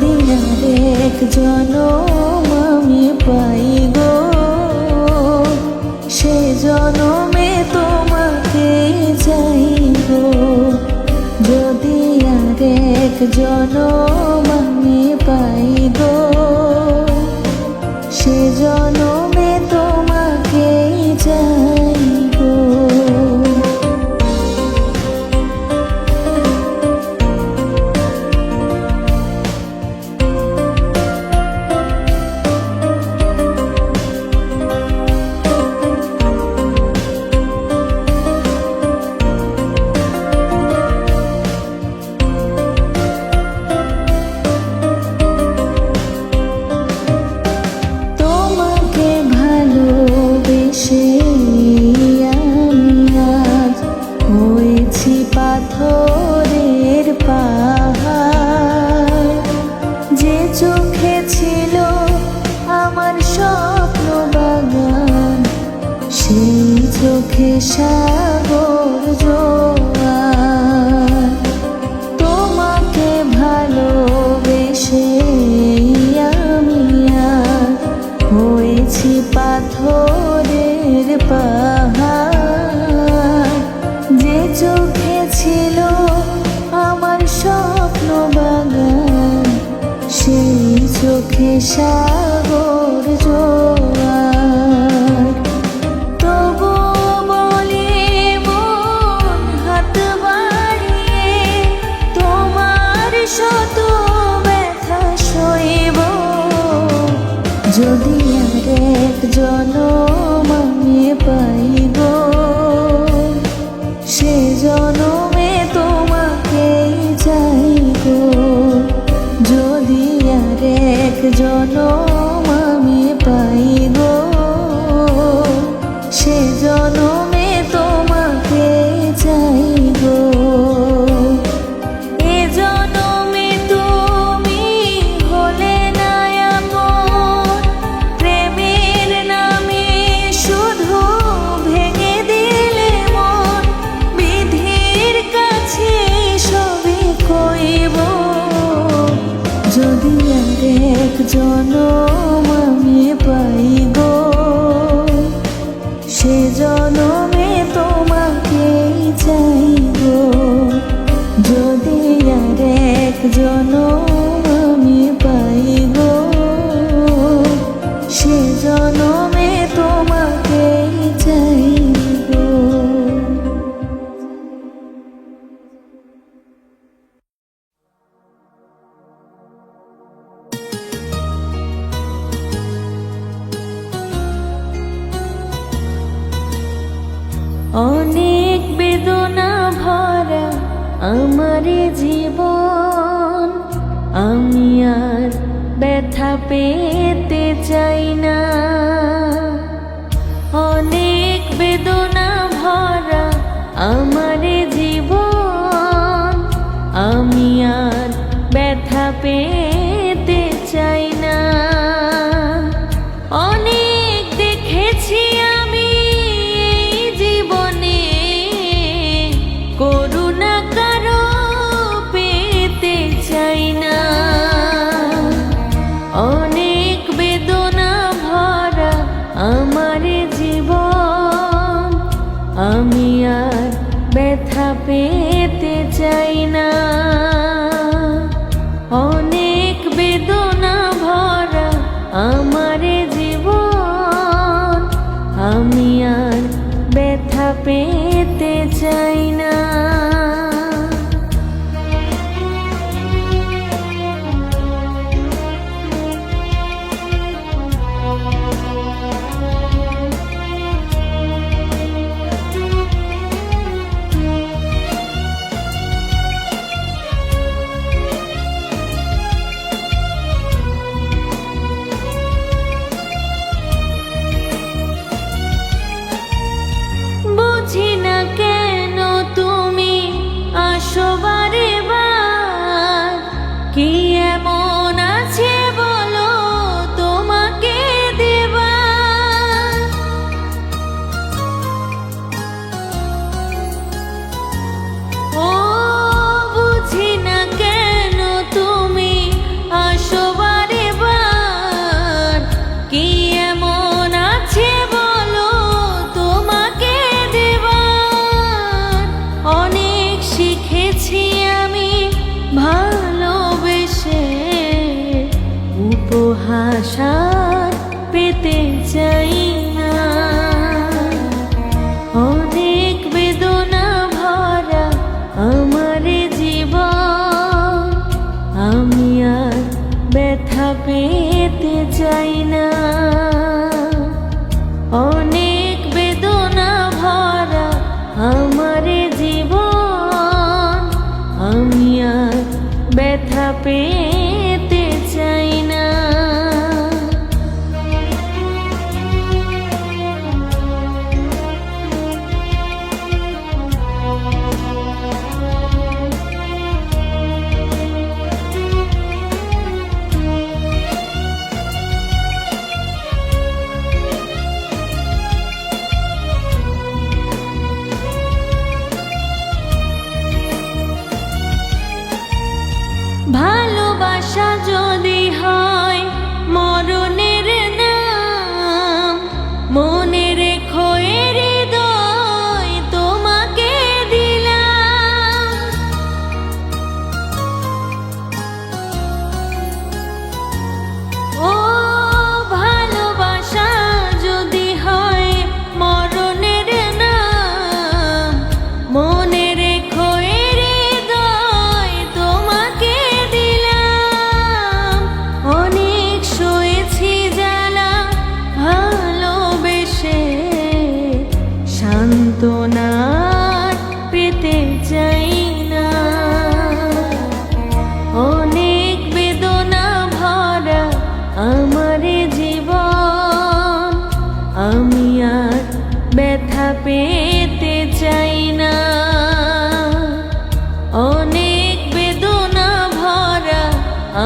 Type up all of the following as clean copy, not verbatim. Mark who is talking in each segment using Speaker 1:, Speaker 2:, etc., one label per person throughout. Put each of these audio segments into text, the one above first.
Speaker 1: যদি আরেক জনম আমি পাই গো, সে জনমে তোমাকে চাইব। যদি আরেক জনম আমি পাই গো, সে জনমে তোমাকে চাইব। পাথরের পাহাড়, যে চোখে ছিল আমার স্বপ্ন বাগান, সেই চোখে সাগর জোয়ার। তোমাকে ভালোবেসে আমি আর হয়েছি পাথরের পাহাড়, যে চোখে ছিল আমার স্বপ্ন বাগান, সেই চোখে সাগর জোয়ার। তবু বলি মন হাত বাড়িয়ে তোমার শত ব্যথা সইব। যদি আরেক জনম আমি পাই গো, সে জনমে তোমাকে চাইব। যদি আরেক জনম আমি পাই গো, সে জনমে তোমাকে চাইব। এ জনমে তুমি হলে না আপন, প্রেমের নামে শুধু ভেঙে দিলে মন। বিধির কাছে সবে কইব, যদি আরেক জনম আমি পাই গো, সে জনমে তোমাকে চাইব। যদি আরেক জনম আমি পাই গো, সে জনমে তোমাকে চাইব। অনেক বেদনা ভরা আমার জীবন, আমি আর ব্যথা পেতে চাই না। অনেক বেদনা ভরা আমার জীবন, আমি আর ব্যথা পেতে চাই না। অনেক দেখেছি আমি এই জীবনে, করুণা কারো পেতে চাই না। অনেক বেদনা ভরা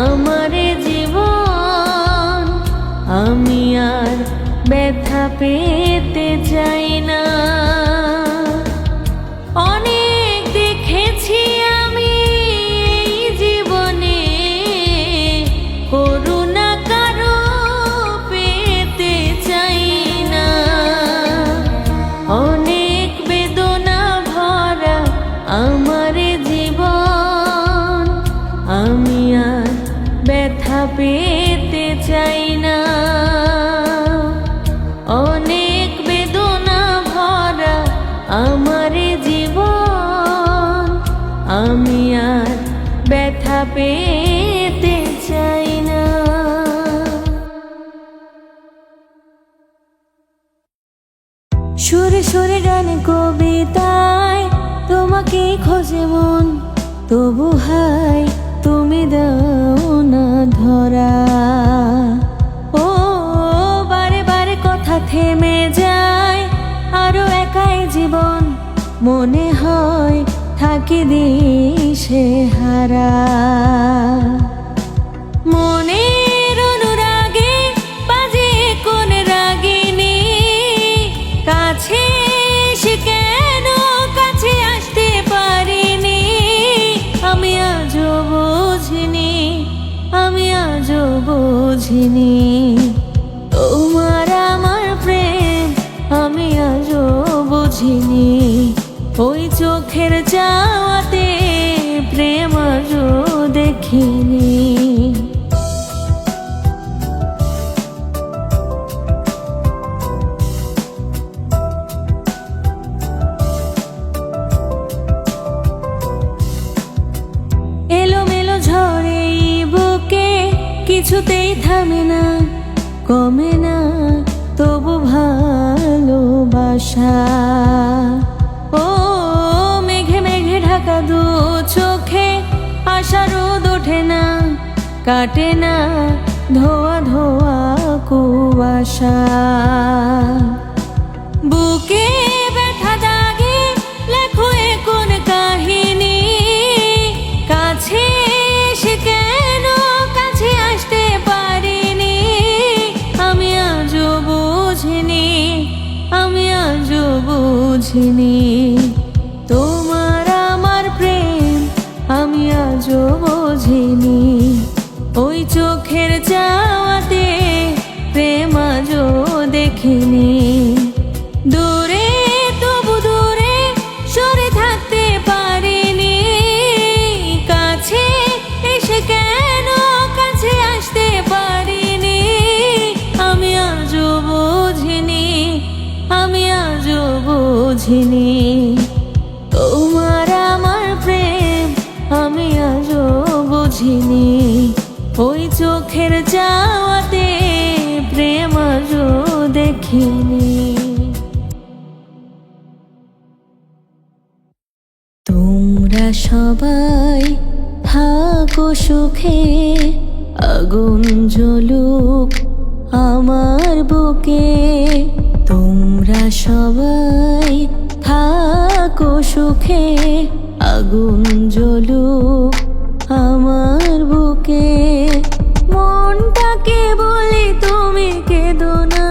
Speaker 1: আমার জীবন, আমি আর ব্যথা পেতে চাই না। অনেক দেখেছি আমি এই জীবনে, করুণা কারো পেতে চাই না। অনেক বেদনা ভরা আমার জীবন, আমি আর ব্যথা পেতে চাই না। অনেক বেদনা ভরা আমার জীবন, আমি আর ব্যথা পেতে চাই না। সুরে সুরে গানে কবিতায় তোমাকে খোঁজে মন, তবু হায় তুমি দাও না ধরা। ও বারে বারে কথা থেমে যায়, আরো একাই জীবন, মনে হয় থাকি দিশে হারা। মনের অনুরাগে বাজে কোন রাগিনী, কাছে এসে কেন কাছে আসতে পারিনি। আমি আজও বুঝিনি, আমি আজও বুঝিনি তোমার আমার প্রেম, আমি আজও বুঝিনি। ওই চোখের চাওয়াতে প্রেম আজও দেখিনি। এলোমেলো ঝড়ে বুকে কিছুতেই থামে না, কমে না তবু ভালোবাসা। ও মেঘে মেঘে ঢাকা দু চোখে আশা রোদ ওঠে না, কাটে না ধোয়া ধোয়া কুয়াশা। বুকে ব্যথা দাগে লেখো এ কোন কাহিনী, কাছে এসে কেন কাছে আসতে পারিনি। আমি আজও বুঝিনি, আমি আজও বুঝিনি তোমার আমার প্রেম, আমি আজও বুঝিনি। ওই চোখের চাওয়াতে প্রেম আজও দেখিনি। দূরে তবু দূরে সরে থাকতে পারিনি, কাছে এসে কেন কাছে আসতে পারিনি। আমি আজও বুঝিনি, আমি আজও বুঝিনি তোমার আমার প্রেম, আমি আজও বুঝিনি। ওই চোখের চাওয়াতে প্রেম আজও দেখিনি। তোমরা সবাই থাকো সুখে, আগুন জ্বলুক আমার বুকে। তোমরা সবাই থাকো সুখে, আগুন জ্বলুক আমার বুকে। মনটাকে বলি তুমি কেঁদো না,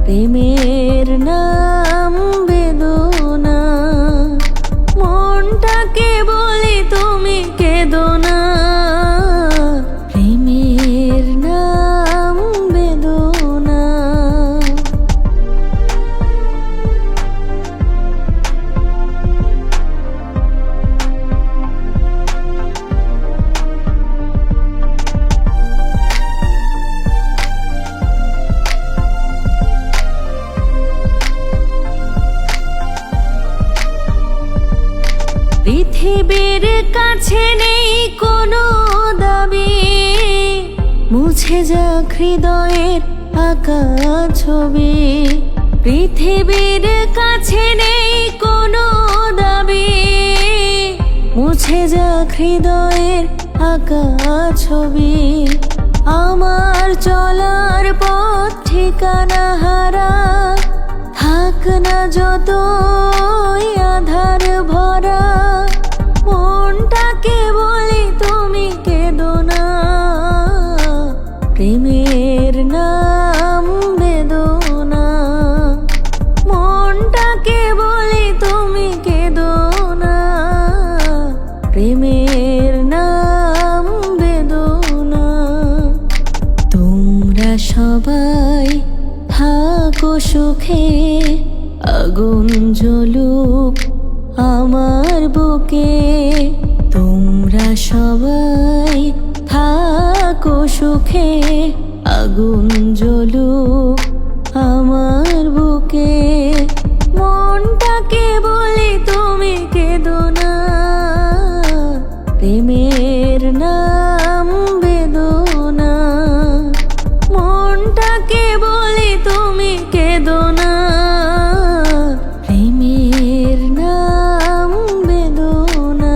Speaker 1: প্রেমের নাম বেদনা। মনটাকে বলি তুমি কেঁদো না, প্রেমের নাম বেদনা। পৃথিবীর কাছে নেই কোনো দাবি, মুছে যাক হৃদয়ের আঁকা ছবি। পৃথিবীর কাছে নেই কোনো দাবি, মুছে যাক হৃদয়ের আঁকা ছবি। আমার চলার পথ ঠিকানা হারা, থাক না যতই আধার ভরা। মনটাকে বলি তুমি কে সুখে আগুন জ্বলুক আমার বুকে। তোমরা সবাই থাকো সুখে, আগুন জ্বলুক আমার বুকে। মনটাকে বলি তুমি কেঁদো না, প্রেমের নাম বেদনা। মনটাকে বলি তুমি কেঁদো না, প্রেমের নাম বেদনা।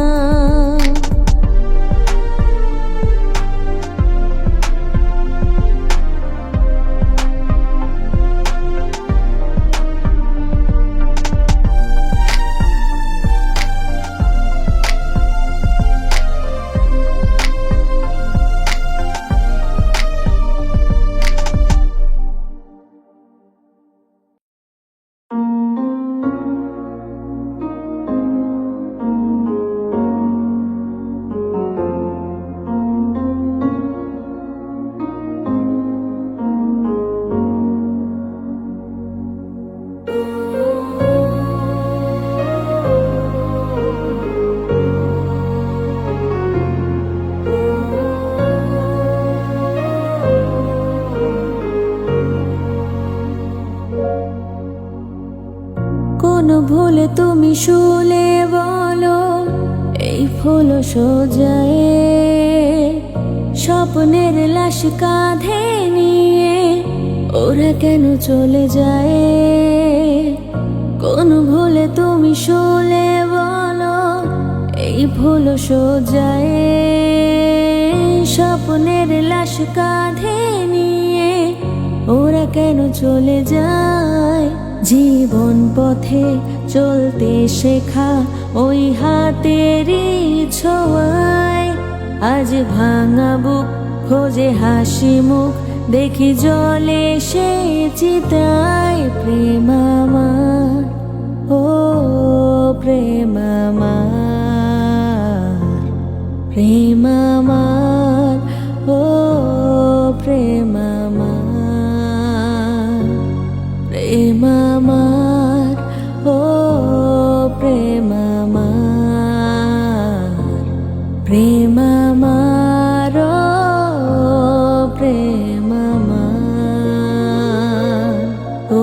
Speaker 1: কোন ভুলে তুমি শুলে বলো, এই ফুল সোজায়ে স্বপ্নের লাশ কাঁধে নিয়ে ওরা কেন চলে যায়? কোন ভুলে তুমি শুলে বলো, এই ফুল সোজায়ে স্বপ্নের লাশ কাঁধে নিয়ে ওরা কেন চলে যায়? জীবন পথে চলতে শেখা ওই হাতেরই ছোঁয়ায় আজ ভাঙা বুক খোঁজে হাসি মুখ, দেখি জলে সে চিতায়। প্রেম আমার, ও প্রেম আমার, প্রেম আমার, ও প্রেম আমার, প্রেম আমার, ও প্রেম আমার, প্রেম আমার, ও প্রেম আমার, ও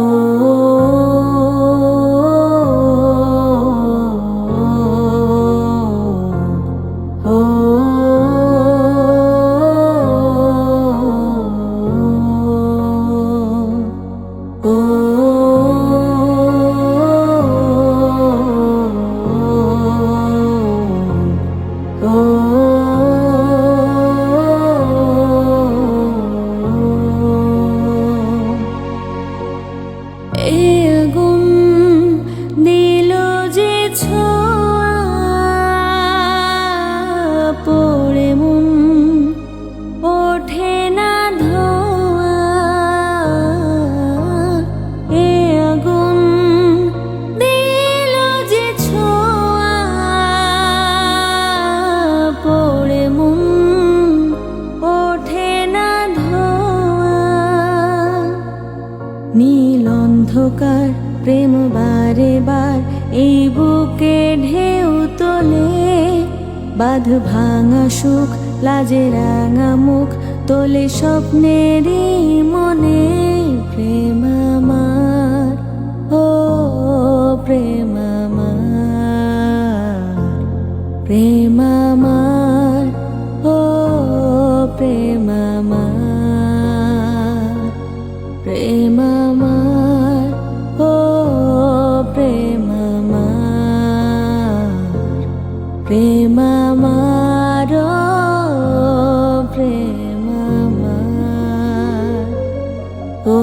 Speaker 1: নীল অন্ধকার প্রেম বারে বার এই বুকে ঢেউ তোলে, বাঁধ ভাঙা সুখ লাজে রাঙা মুখ তোলে স্বপ্নেরই মনে। প্রেম আমার, ও প্রেম আমার, প্রেম আমার, ও প্রেম আমার, প্রেম আমার, ও প্রেম আমার, প্রেম আমার, ও প্রেম আমার, ও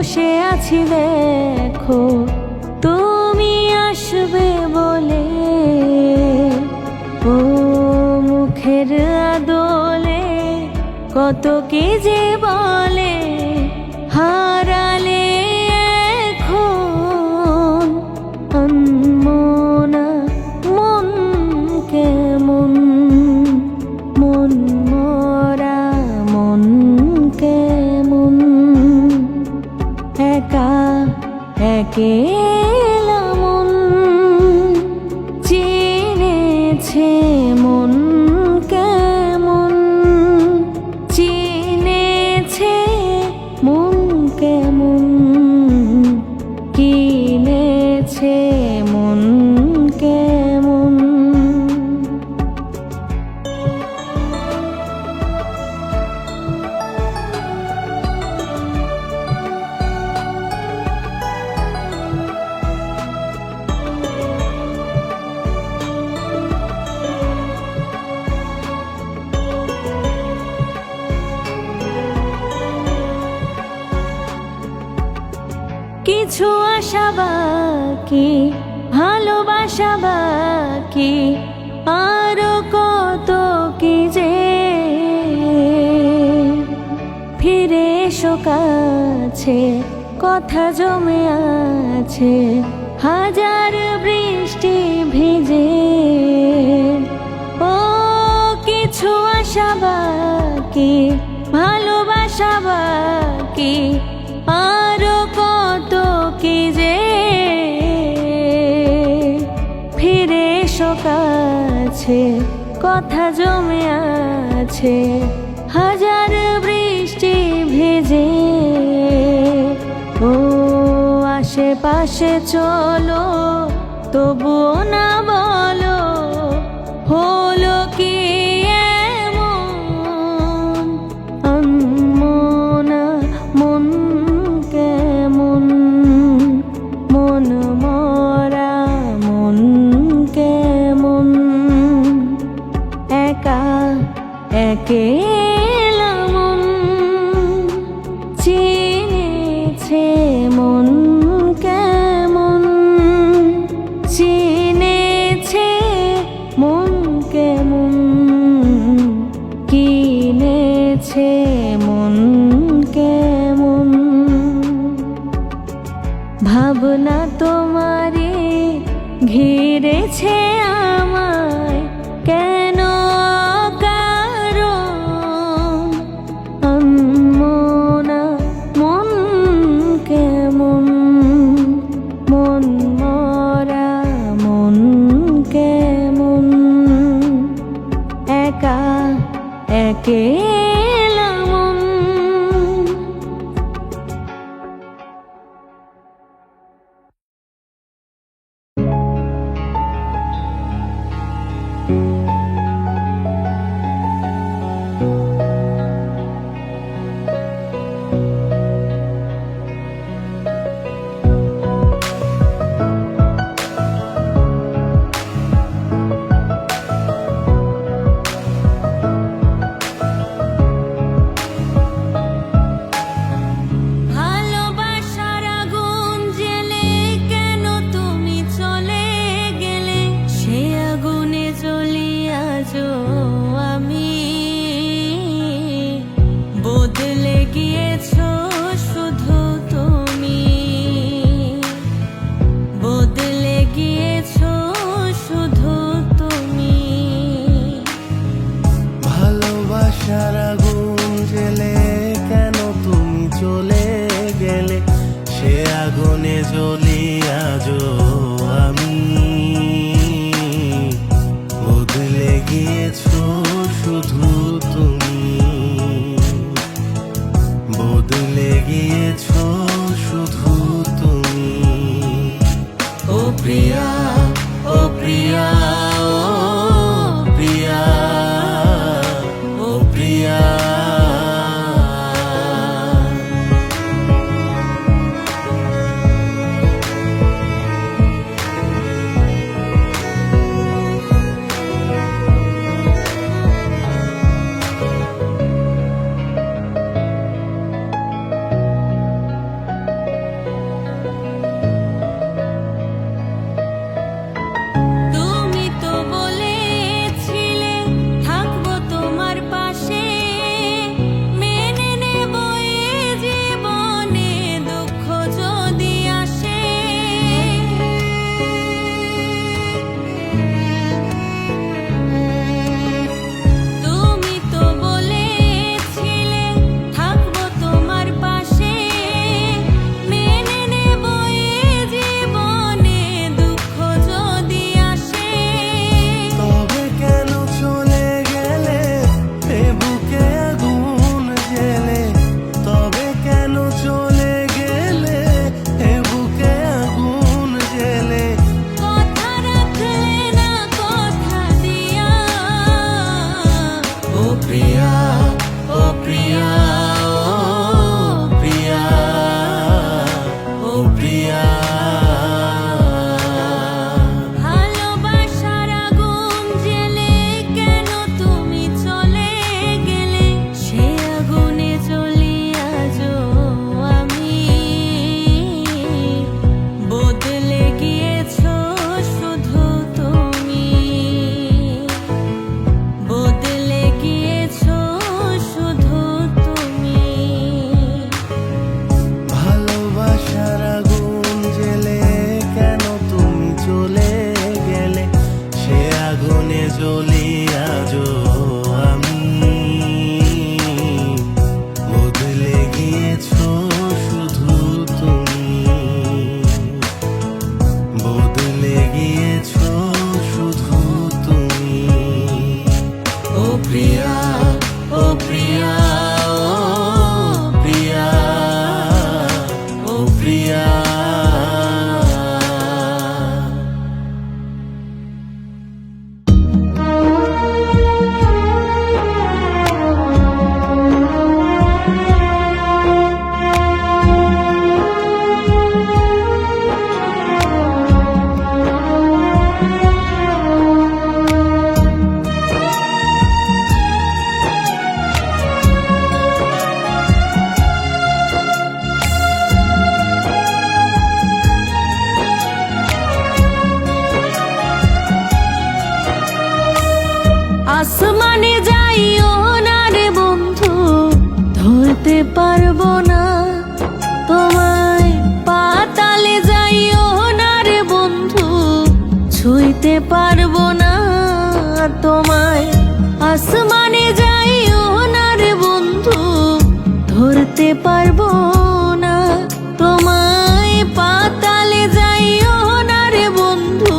Speaker 1: বসে আছি দেখো তুমি আসবে বলে, ও মুখের আদলে কত কি যে বলে, হারালে এখন আনমনা মন কেমন, মন মরা মন কেমন, একা একেলা মন চিনেছে মন কেমন, চিনেছে মন কেমন, কিনেছে মন কেমন। কিছু আশা বাকি, ভালোবাসা বাকি, আরো কত কি যে, ফিরে এসো কাছে, কথা জমে আছে হাজার বৃষ্টি ভিজে। ও কিছু আশা বাকি, ভালোবাসা বাকি, আরো কত কি যে, ফিরে এসো কাছে, কথা জমে আছে হাজার বৃষ্টি ভেজে। ও আশেপাশে চলো তবুও না বলো হলো কি এমন, আনমনা মন কেমন, মন মরা মন কেমন, একা একেলা মন চিনেছে মন কেমন, চিনেছে মন কেমন, কিনেছে মন কেমন। ভাবনা তোমারে ঘিরেছে আমায় কেন কারণ, আনমনা মন কেমন, মন মরা মন কেমন, একা একেলা মন। ভালোবাসার আগুন জেলে কেন তুমি চলে গেলে, সে আগুনে জ্বলি আজও আমি, বদলে গিয়েছো শুধু তুমি, বদলে গিয়েছো শুধু তুমি।
Speaker 2: ভালোবাসার আগুন জেলে কেন তুমি চলে গেলে, সে আগুনে জ্বলি আজও আমি, বদলে গিয়েছো শুধু তুমি, বদলে গিয়েছো শুধু তুমি। ও প্রিয়া, ও প্রিয়া, ও প্রিয়া, ও প্রিয়া।
Speaker 1: ধরতে পারবো না তোমায়, পাতালে যাইও না রে বন্ধু, ছুঁইতে পারবো না তোমায়, আসমানে যাইও না রে বন্ধু, ধরতে পারবো না তোমায়, পাতালে যাইও না রে বন্ধু,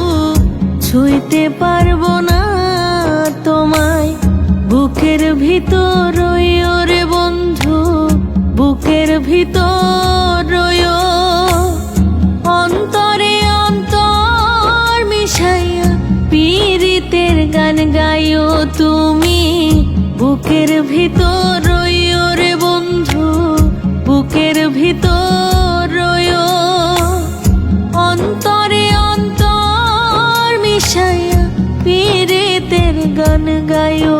Speaker 1: ছুঁইতে পারবো না তোমায়, বুকের ভিতর রইও রে বন্ধু, বুকের ভিতর রইও, অন্তরে অন্তর মিশাইয়া পীড়িতের গান গাইও তুমি, বুকের ভিতর রইও রে বন্ধু, বুকের ভিতর রইও, অন্তরে অন্তর মিশাইয়া পীড়িতের গান গাইও।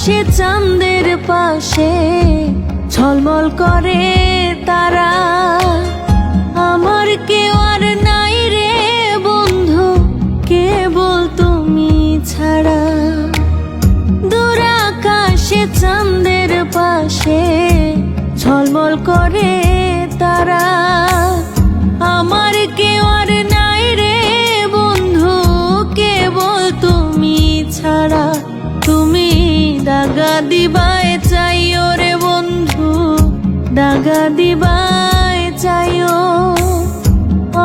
Speaker 1: সে চাঁদের পাশে ঝলমল করে তারা, আমার কেউ আর নাই রে বন্ধু, কেবল তুমি ছাড়া, দূর আকাশে চাঁদের পাশে ঝলমল করে তারা, আমার কেউ আর নাই রে বন্ধু, কেবল তুমি ছাড়া, তুমি দাগা দিবায় চাইও রে বন্ধু, দাগা দিবায় চাইও,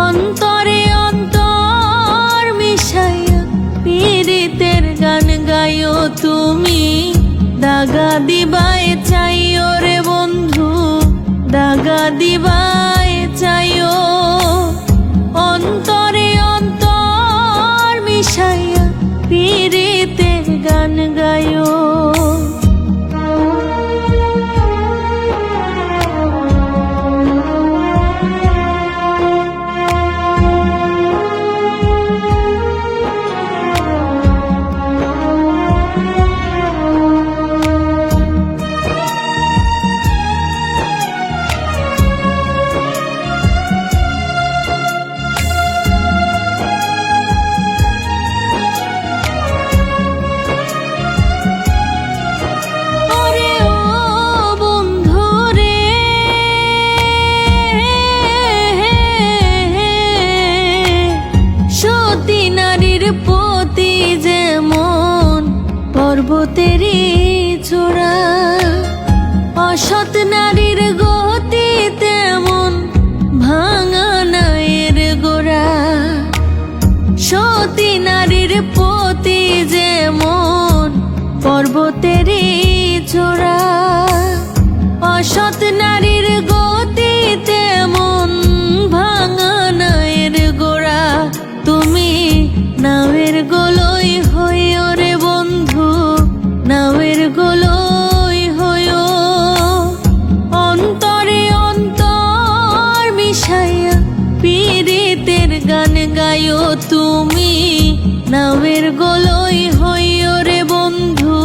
Speaker 1: অন্তরে অন্তর মিশাইয়া পীড়িতের গান গাইও তুমি, দাগা দিবায় চাইও রে বন্ধু, দাগা দিবায় চাইও, অন্তরে অন্তর মিশাইয়া পীড়িতের গান গাইও। পতি যেমন পর্বতেরই চূড়া, অসৎ নারীর গতি তেমন ভাঙা নায়ের গোড়া, সতী নারীর পতি যেমন পর্বতেরই চূড়া, অসৎ নারীর গতি তেমন ভাঙা নায়ের গোড়া, তুমি নাওয়ের গোলই হইও রে বন্ধু, নাওয়ের গোলই হইও, অন্তরে অন্তর মিশাইয়া পীড়িতের গান গাইও তুমি, নাওয়ের গোলই হইও রে বন্ধু,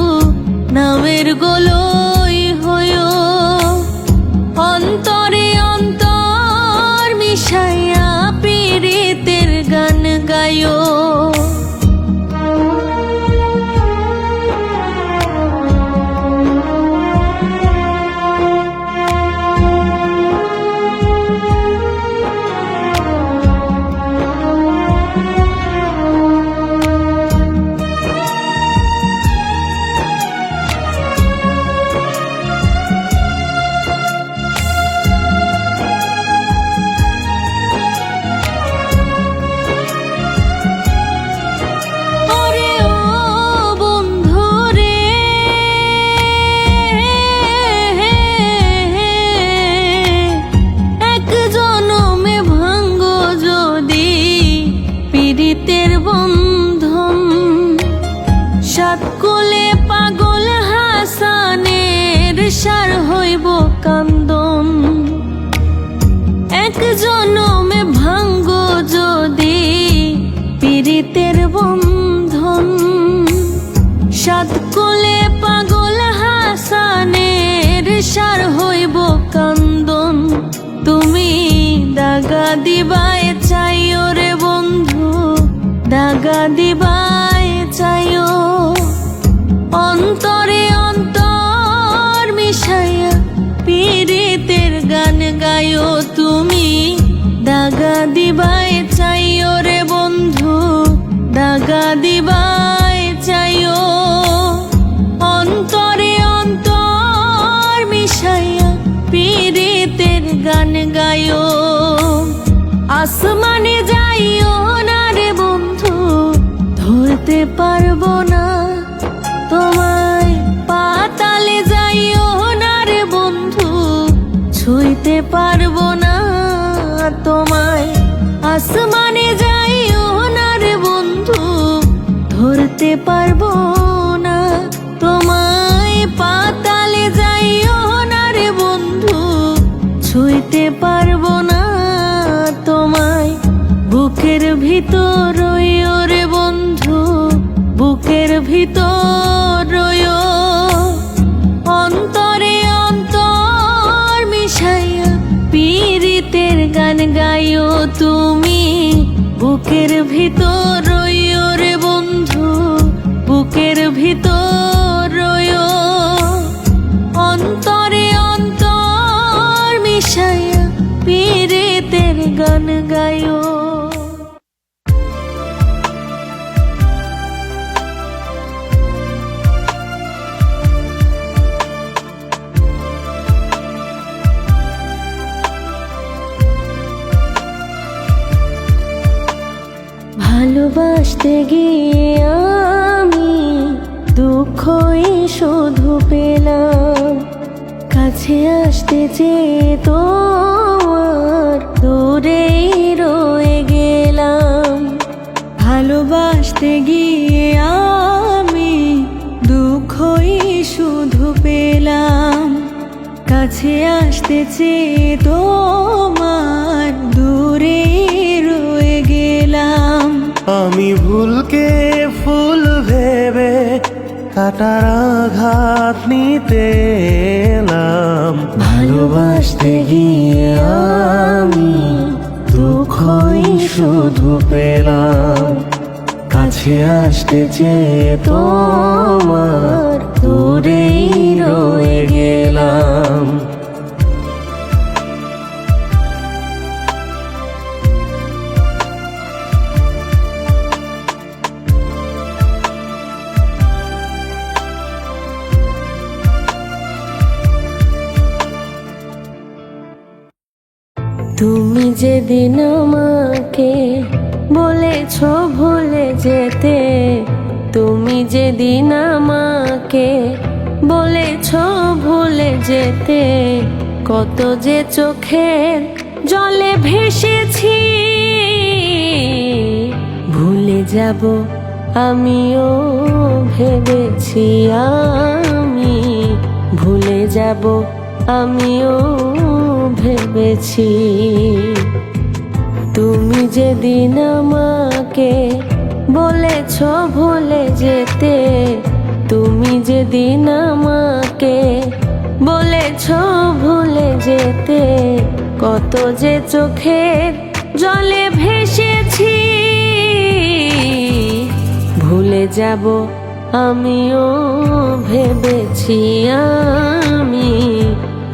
Speaker 1: নাওয়ের গোলই হইও, অন্তরে অন্তর মিশাইয়া পীড়িতের গান গাইও। দিবায় চাইও রে বন্ধু, দাগা দিবায় চাইও। অন্তরে অন্তর মিশাইয়া পীড়িতের গান গায়ো তুমি, দাগা দিবায় চাইও রে বন্ধু, দাগা দিবায় চাইও। অন্তরে অন্তর মিশাইয়া পীড়িতের গান গায়ো। আসমানে যাইও না রে বন্ধু, ধরতে পারবো না তোমায়। পাতালে যাইও না রে বন্ধু, ছুঁইতে পারবো না তোমায়। আসমানে যাইও না রে বন্ধু, ধরতে পারবো না তোমায়। পাতালে যাইও না রে বন্ধু, ছুঁইতে পারবো না তোমায়। বুকের ভিতর রইও রে বন্ধু, বুকের ভিতর রইও। অন্তরে অন্তর মিশাইয়া পীড়িতের গান গাইও তুমি, বুকের ভিতর রইও রে বন্ধু, বুকের ভিতর রইও। অন্তরে অন্তর মিশাইয়া পীড়িতের গান গাইও। ভালোবাসতে গিয়ে আমি দুঃখই শুধু পেলাম, কাছে আসতে চেয়ে তোমার দূরেই রয়ে গেলাম। ভালোবাসতে গিয়ে আমি দুঃখই শুধু পেলাম, কাছে আসতে চেয়ে তোমার দূরেই রয়ে গেলাম।
Speaker 2: আমি ভুলকে ফুল ভেবে কাটার আঘাত নিতে এলাম। ভালোবাসতে গিয়ে আমি দুঃখই শুধু পেলাম, কাছে আসতে চেয়ে তোমার দূরেই রয়ে গেলাম।
Speaker 1: তুমি যেদিন আমাকে বলেছ ভুলে যেতে, তুমি যেদিন আমাকে বলেছ ভুলে যেতে, কত যে চোখের জলে ভেসেছি। ভুলে যাব আমিও ভেবেছি, আমি ভুলে যাব আমিও ভেবেছি। তুমি যেদিন আমাকে বলেছ ভুলে যেতে, তুমি যেদিন আমাকে বলেছ ভুলে যেতে, কত যে চোখের জলে ভেসেছি। ভুলে যাব আমিও ভেবেছি, আমি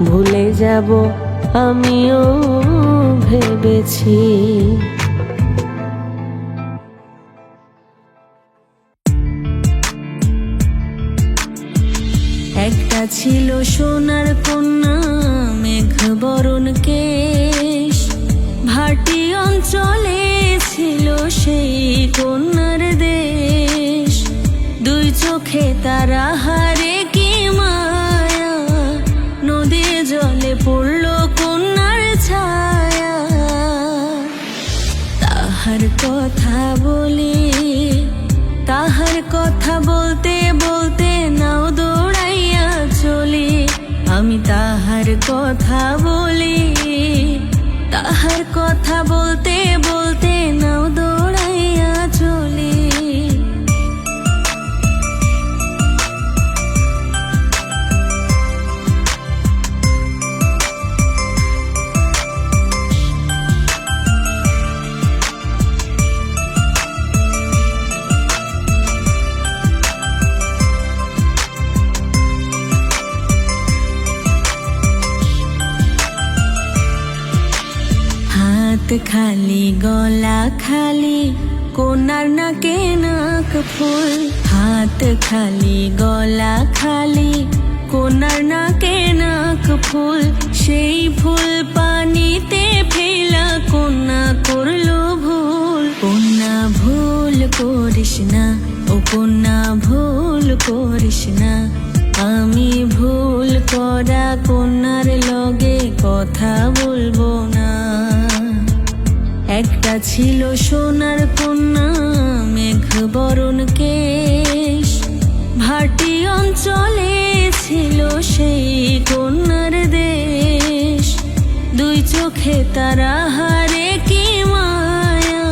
Speaker 1: ভুলে যাব আমিও ভেবেছি। একটা ছিল সোনার কন্যা, মেঘ বরণ কেশ, ভাটি অঞ্চলে ছিল সেই কন্যার দেশ। দুই চোখে তারা হারে কি মায়া, নদীর জলে পড়ল কন্যার ছায়া। তাহার কথা বলি, তাহার কথা বলতে বলতে নাও দৌড়াইয়া চলি। আমি তাহার কথা বলি, তাহার কথা বলতে বলতে নাও দৌড়াইয়া চলি। খালি গলা খালি কোনার নাকে নাক ফুল, হাত খালি গলা খালি কোনার নাকে নাক ফুল, সেই ফুল পানিতে ফেলা কন্যা করলো ভুল। কন্যা ভুল করিস না, ও কন্যা ভুল করিস না, আমি ভুল করা কন্যার লগে কথা বলবো না। একটা ছিল সোনার কন্যা মেঘ বরণ কেশ, ভাটি অঞ্চলে ছিল সেই কন্যার দেশ। দুই চোখে তারা হারে কি মায়া,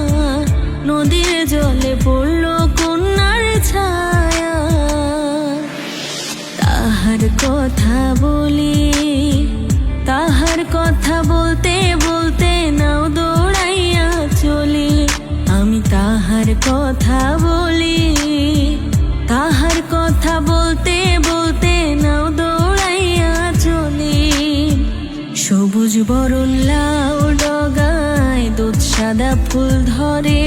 Speaker 1: নদীর জলে পড়ল কন্যার ছায়া। তাহার কথা বলি, তাহার কথা বলতে বলতে নাও দৌড়াইয়া চলি। আমি তাহার কথা বলি, তাহার কথা বলতে বলতে নাও দৌড়াইয়া চলি। সবুজ বরণ লাউ ডগায় দুধ সাদা ফুল ধরে,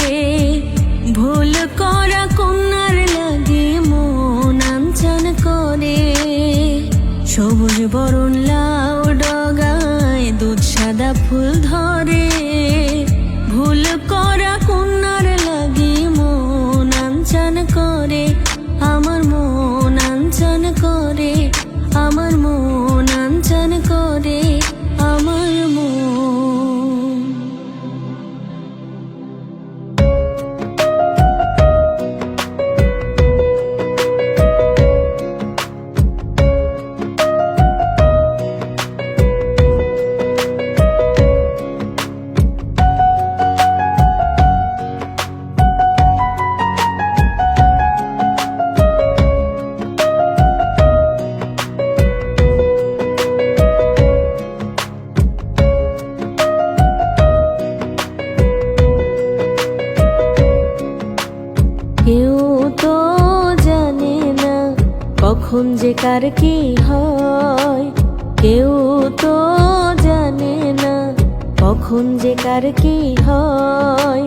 Speaker 1: ভুল করা কন্যার লাগে মন আনচান করে। সবুজ বরণ লাউ ডগায় দুধ সাদা ফুল ধরে, ভুল করা কন্যার লাগে মন আনচান করে। আমার মন আনচান করে, আমার মন আনচান করে, আমার মন। কেউ তো জানে না কখন যে কার কি হয়, কেউ তো জানে না কখন যে কার কি হয়।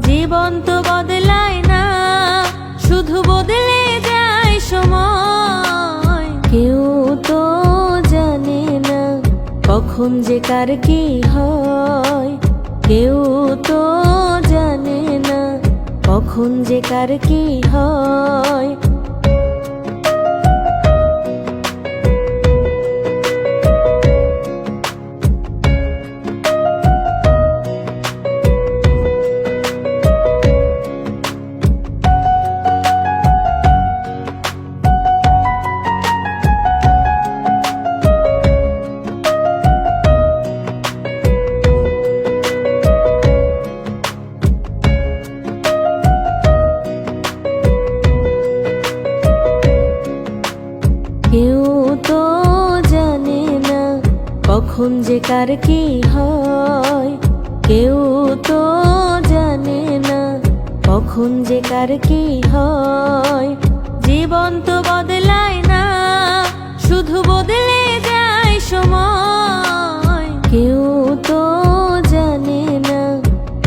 Speaker 1: জীবন তো বদলায় না, শুধু বদলে যায় সময়। কেউ তো জানে না কখন যে কার কি হয়, কেউ তো জানে না কখন যে কার কি হয়। কেউ তো জানে না কখন যে কার কি হয়, কেউ তো জানে না কখন যে কার কি হয়। জীবন তো বদলায় না, শুধু বদলে যায় সময়। কেউ তো জানে না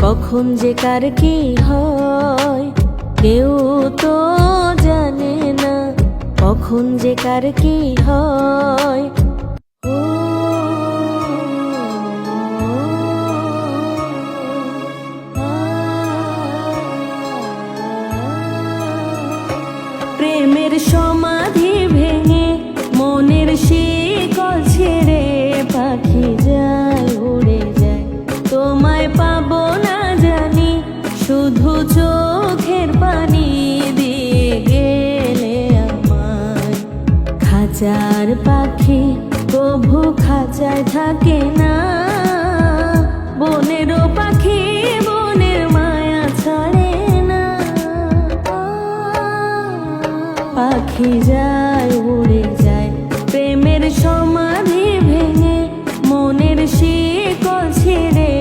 Speaker 1: কখন যে কার কি হয়, কেউ তো জানে না কখন যে কার কি হয়। প্রেমের সমাধি ভেঙে মনের শিকল ছেড়ে পাখি যায় উড়ে যায়, তোমায় পাবো না জানি, শুধু চোখের পানি দিয়ে গেলে আমায়। খাঁচার পাখি কভু খাঁচায় থাকে না, বনেরও পাখি বনের মায়া ছাড়ে না। পাখি যায় উড়ে যায় প্রেমের সমাধি ভেঙে মনের শিকল ছেড়ে,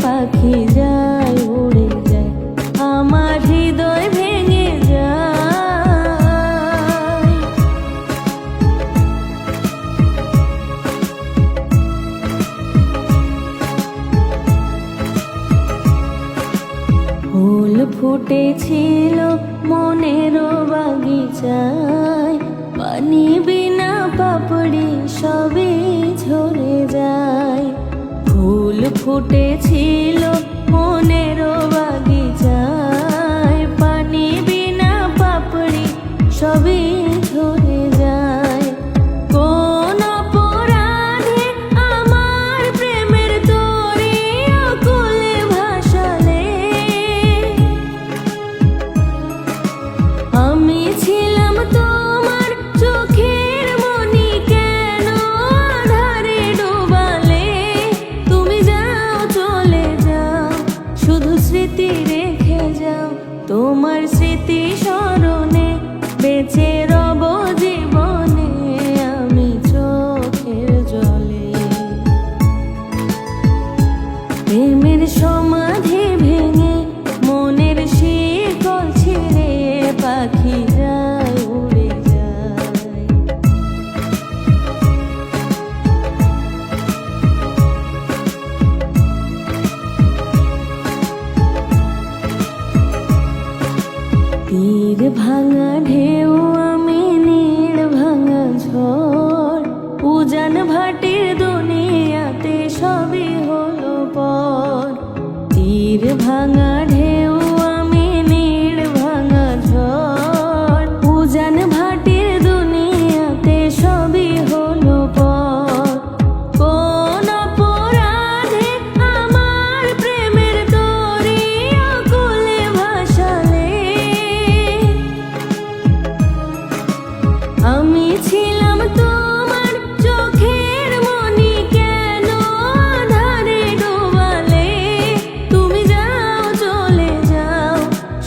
Speaker 1: পাখি যায় উড়ে যায় আমার হৃদয় ভেঙে যায়। ফুটেছিল মনের বাগিচায়, পানি বিনা পাপড়ি সবই ঝরে যায়। ফুল ফুটেছিল মনের বাগিচায়, পানি বিনা পাপড়ি সবই ঝরে যায়। কোন অপরাধে আমার প্রেমের তরি অকুলে ভাসালে, আমি ছিলাম তোমার চোখের মনি, কেন আধারে ডোবালে? তুমি যাও চলে যাও, শুধু স্মৃতি রেখে যাও, তোমার স্মৃতি স্মরণে বেঁচে রব জীবনে আমি চোখের জলে। প্রেমের সমাধি ভেঙে মনের শিকল ছিঁড়ে পাখি যায় উড়ে যায়। তীর ভাঙা ঢেউ আমি নীড় ভাঙা ঝড়, উজান ভাটির দুনিয়াতে সবই হলো পর। তীর ভাঙা ঢেউ আমি নীড় ভাঙা ঝড়, উজান ভাটির দুনিয়াতে সবই হলো পর। কোন অপরাধে আমার প্রেমের তরি অকুলে ভাসালে, আমি ছিলাম তোমার চোখের মনি, কেন আধারে ডোবালে? তুমি যাও চলে যাও,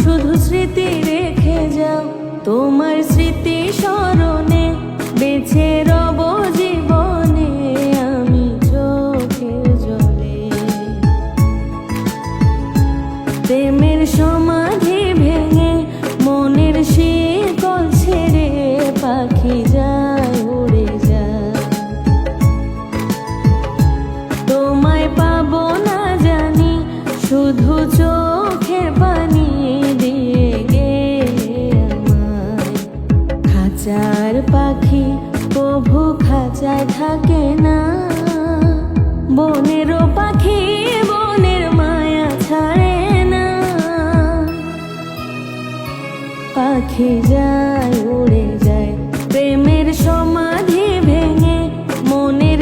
Speaker 1: শুধু স্মৃতি রেখে যাও, তোমার স্মৃতি স্মরণে বেঁচে রব জীবনে আমি চোখের জলে। প্রেমের সমাধি ভেঙে মনের শিকল ছেড়ে পাখি যায় উড়ে যায়। তোমায় পাবো না জানি, শুধু চোখের পানি দিয়ে গেলে আমায়। খাঁচার পাখি কভু খাঁচায় থাকে না, বনেরও পাখি বনের মায়া ছাড়ে না। পাখি যায় উড়ে যায়, প্রেমের সমাধি ভেঙে মনের